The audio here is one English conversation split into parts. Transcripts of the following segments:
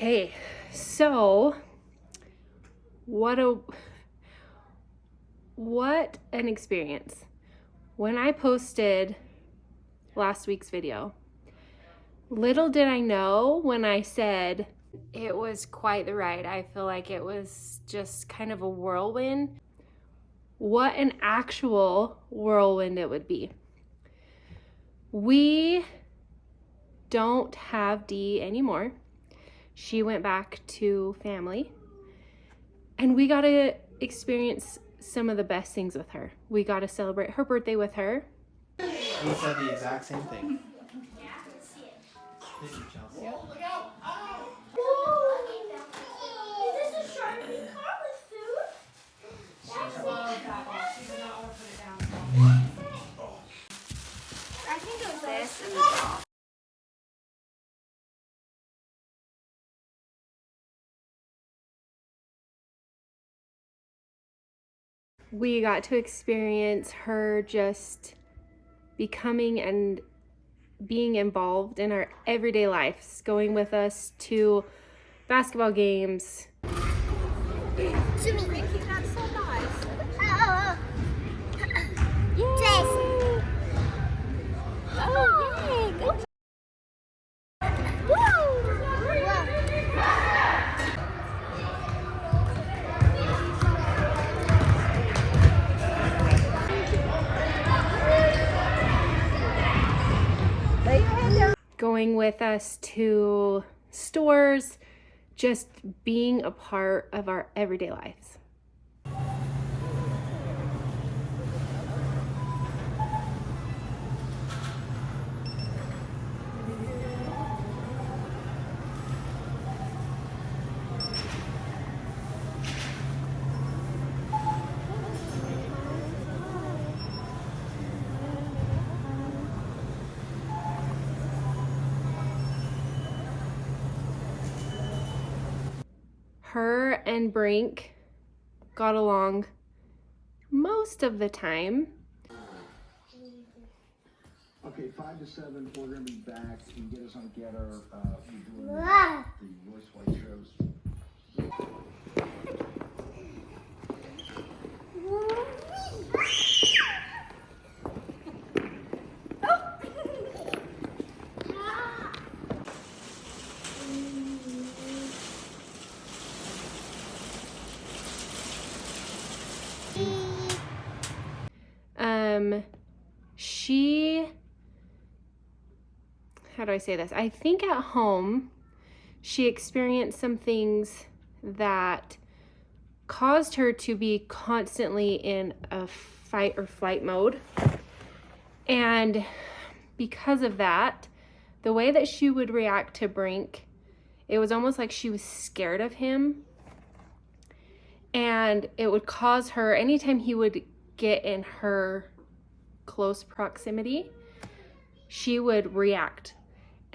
Okay, so what an experience. When I posted last week's video, little did I know when I said it was quite the ride. I feel like it was just kind of a whirlwind. What an actual whirlwind it would be. We don't have Dee anymore. She went back to family, and we got to experience some of the best things with her. We got to celebrate her birthday with her. We said the exact same thing. Did you, Chelsea? Oh, look out! Oh. Is this a Sharpie car with food? That's She did not want to put it down. I think it was this and the ball. We got to experience her just becoming and being involved in our everyday lives, going with us to basketball games. Jimmy, that's so nice. Yay! Oh, yay! Good. Going with us to stores, just being a part of our everyday lives. Her and Brink got along most of the time. Okay, 5 to 7, we're gonna be back. You can get us on Getter. We're doing the Royce White shows. How do I say this? I think at home, she experienced some things that caused her to be constantly in a fight or flight mode. And because of that, the way that she would react to Brink, it was almost like she was scared of him. And it would cause her, anytime he would get in her close proximity, she would react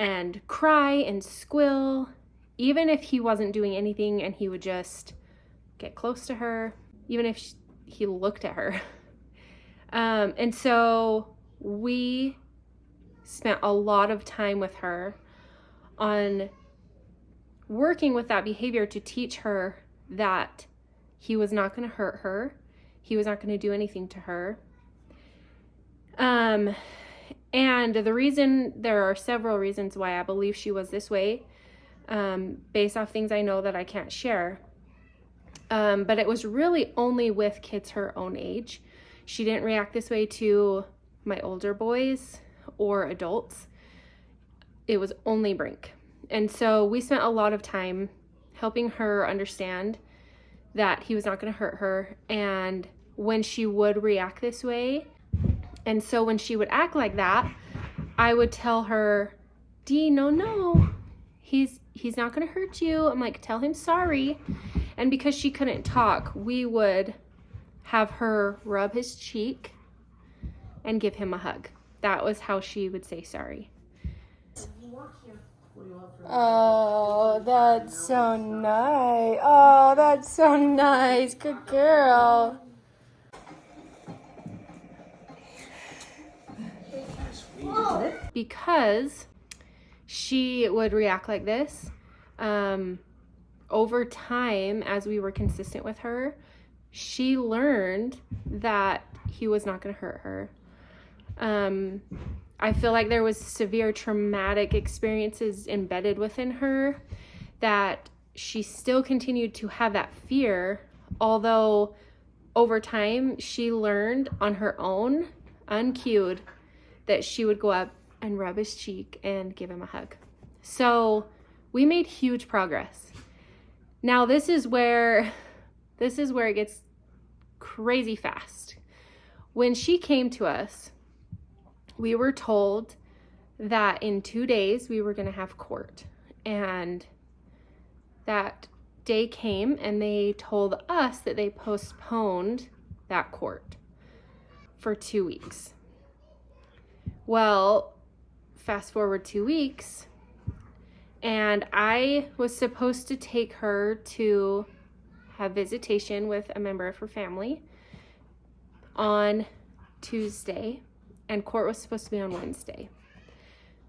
and cry and squeal, even if he wasn't doing anything, and he would just get close to her, even if he looked at her. And so we spent a lot of time with her on working with that behavior to teach her that he was not going to hurt her. He was not going to do anything to her. And there are several reasons why I believe she was this way, based off things I know that I can't share. But it was really only with kids her own age. She didn't react this way to my older boys or adults. It was only Brink. And so we spent a lot of time helping her understand that he was not going to hurt her. And when she would react this way, and so when she would act like that, I would tell her, Dee, no, he's not going to hurt you. I'm like, tell him sorry. And because she couldn't talk, we would have her rub his cheek and give him a hug. That was how she would say sorry. Oh, that's so nice. Oh, that's so nice. Good girl. Because she would react like this, Over time, as we were consistent with her, she learned that he was not going to hurt her. I feel like there was severe traumatic experiences embedded within her that she still continued to have that fear, although over time she learned on her own, uncued, that she would go up and rub his cheek and give him a hug. So we made huge progress. Now this is where it gets crazy fast. When she came to us, we were told that in 2 days we were going to have court. And that day came and they told us that they postponed that court for 2 weeks. Well, fast forward 2 weeks, and I was supposed to take her to have visitation with a member of her family on Tuesday, and court was supposed to be on Wednesday.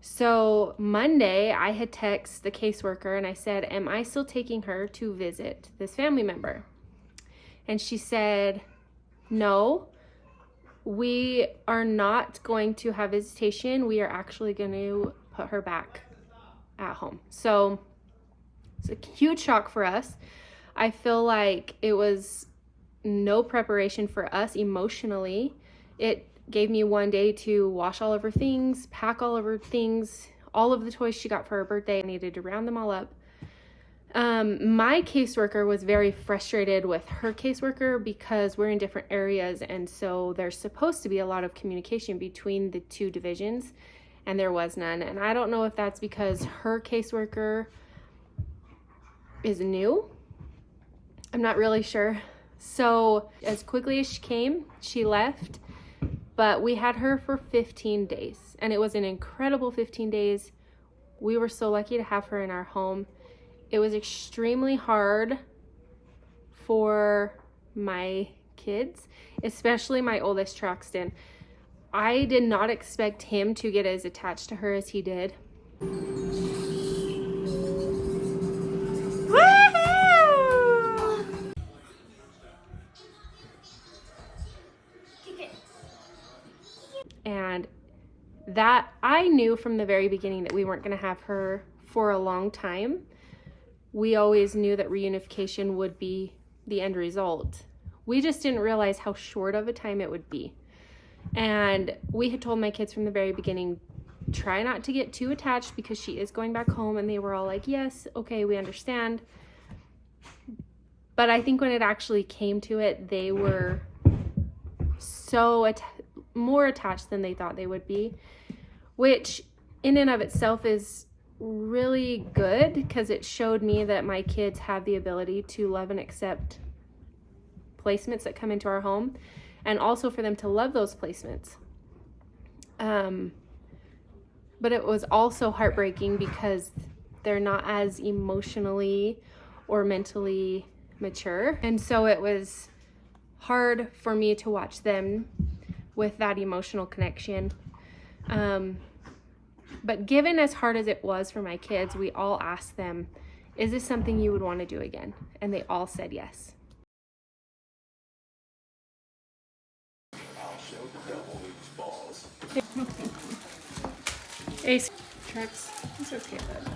So Monday, I had texted the caseworker and I said, am I still taking her to visit this family member? And she said, no, we are not going to have visitation. We are actually going to put her back at home. So it's a huge shock for us. I feel like it was no preparation for us emotionally. It gave me 1 day to wash all of her things, pack all of her things, all of the toys she got for her birthday. I needed to round them all up. My caseworker was very frustrated with her caseworker because we're in different areas, and so there's supposed to be a lot of communication between the two divisions, and there was none. And I don't know if that's because her caseworker is new. I'm not really sure. So as quickly as she came, she left. But we had her for 15 days, and it was an incredible 15 days. We were so lucky to have her in our home. It was extremely hard for my kids, especially my oldest, Traxton. I did not expect him to get as attached to her as he did. And that I knew from the very beginning that we weren't going to have her for a long time. We always knew that reunification would be the end result. We just didn't realize how short of a time it would be. And we had told my kids from the very beginning, try not to get too attached because she is going back home. And they were all like, yes, okay, we understand. But I think when it actually came to it, they were so more attached than they thought they would be, which in and of itself is really good because it showed me that my kids have the ability to love and accept placements that come into our home, and also for them to love those placements. But it was also heartbreaking because they're not as emotionally or mentally mature, and so it was hard for me to watch them with that emotional connection. But given as hard as it was for my kids, we all asked them, is this something you would want to do again? And they all said yes. Ace Trex, it's okay, bud.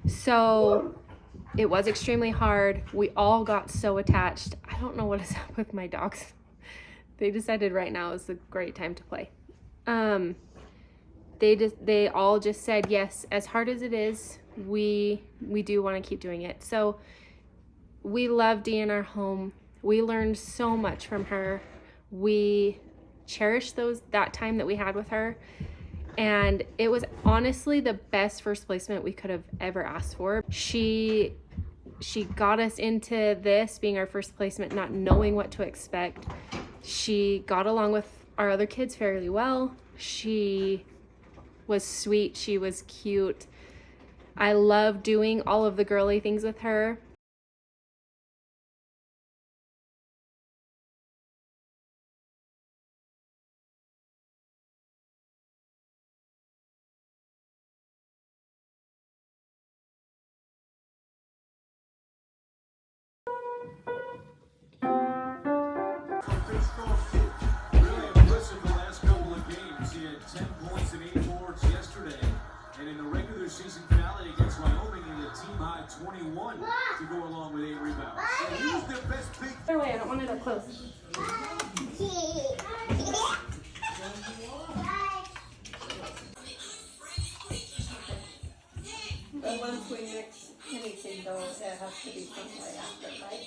So it was extremely hard. We all got so attached. I don't know what is up with my dogs. They decided right now is the great time to play. They all just said, yes, as hard as it is, we do want to keep doing it. So we love Dee in our home. We learned so much from her. We cherished that time that we had with her. And it was honestly the best first placement we could have ever asked for. She got us into this being our first placement, not knowing what to expect. She got along with our other kids fairly well. She was sweet. She was cute. I love doing all of the girly things with her. Really impressive the last couple of games. He had 10 points and 8 boards yesterday. And in the regular season finale against Wyoming, he had a team-high 21 to go along with 8 rebounds. So he was their best big. Far away, I don't want it up close. But once we mix anything though, it has to be some way after, right?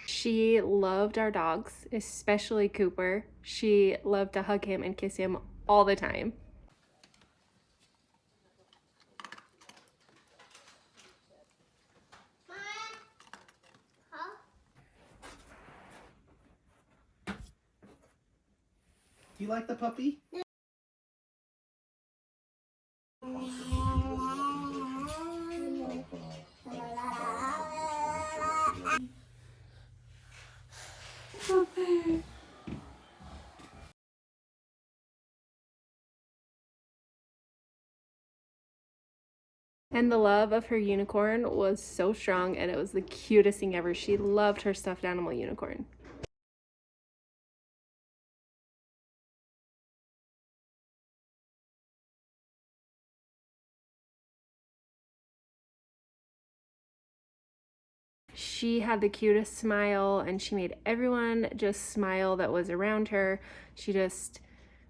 She loved our dogs, especially Cooper. She loved to hug him and kiss him all the time. Do you like the puppy? And the love of her unicorn was so strong, and it was the cutest thing ever. She loved her stuffed animal unicorn. She had the cutest smile, and she made everyone just smile that was around her.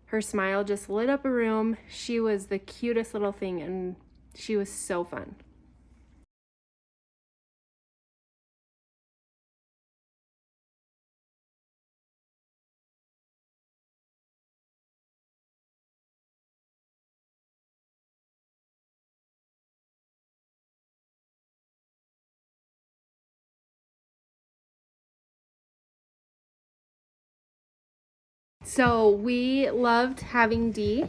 Her smile just lit up a room. She was the cutest little thing, and she was so fun. So we loved having Dee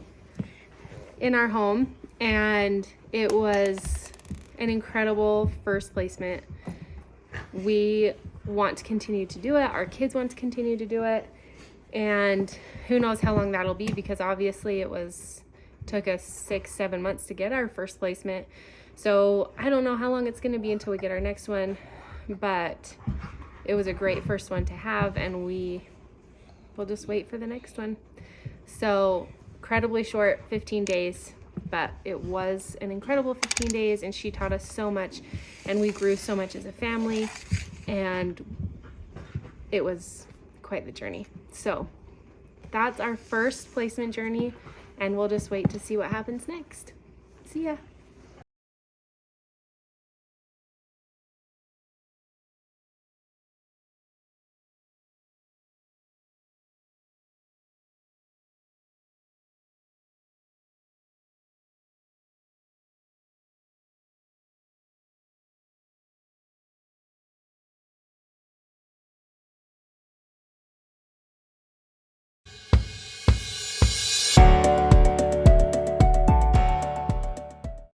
in our home, and it was an incredible first placement. We want to continue to do it. Our kids want to continue to do it. And who knows how long that'll be, because obviously took us 6-7 months to get our first placement. So I don't know how long it's going to be until we get our next one, but it was a great first one to have, and we'll just wait for the next one. So incredibly short 15 days, but it was an incredible 15 days, and she taught us so much, and we grew so much as a family, and it was quite the journey. So that's our first placement journey, and we'll just wait to see what happens next. See ya.